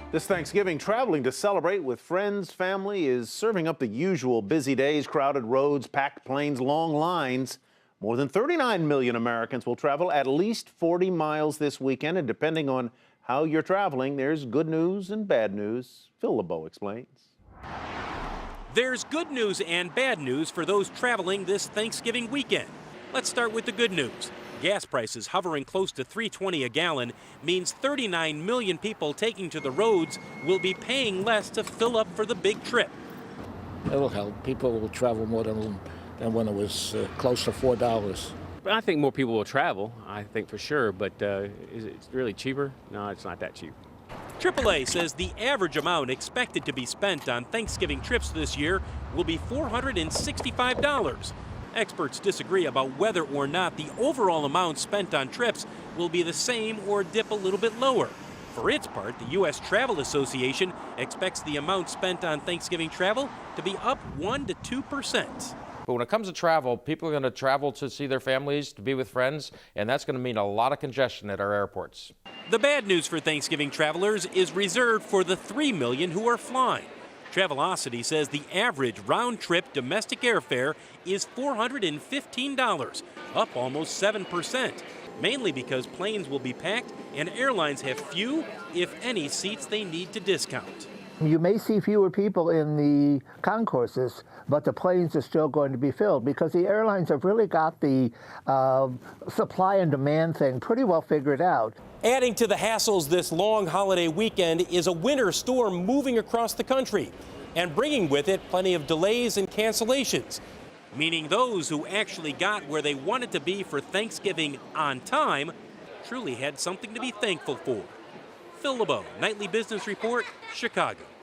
This Thanksgiving, traveling to celebrate with friends, family is serving up the usual busy days, crowded roads, packed planes, long lines. More than 39 million Americans will travel at least 40 miles this weekend, and depending on how you're traveling, there's good news and bad news. Phil LeBeau explains. There's good news and bad news for those traveling this Thanksgiving weekend. Let's start with the good news. Gas prices hovering close to $3.20 a gallon means 39 million people taking to the roads will be paying less to fill up for the big trip. It'll help. People will travel more than when it was close to $4. I think more people will travel, I think for sure, but is it really cheaper? No, it's not that cheap. AAA says the average amount expected to be spent on Thanksgiving trips this year will be $465. Experts disagree about whether or not the overall amount spent on trips will be the same or dip a little bit lower. For its part, the U.S. Travel Association expects the amount spent on Thanksgiving travel to be up 1% to 2%. But when it comes to travel, people are going to travel to see their families, to be with friends, and that's going to mean a lot of congestion at our airports. The bad news for Thanksgiving travelers is reserved for the 3 million who are flying. Travelocity says the average round-trip domestic airfare is $415, up almost 7%, mainly because planes will be packed and airlines have few, if any, seats they need to discount. You may see fewer people in the concourses, but the planes are still going to be filled because the airlines have really got the supply and demand thing pretty well figured out. Adding to the hassles this long holiday weekend is a winter storm moving across the country and bringing with it plenty of delays and cancellations, meaning those who actually got where they wanted to be for Thanksgiving on time truly had something to be thankful for. Phil LeBeau, Nightly Business Report, Chicago.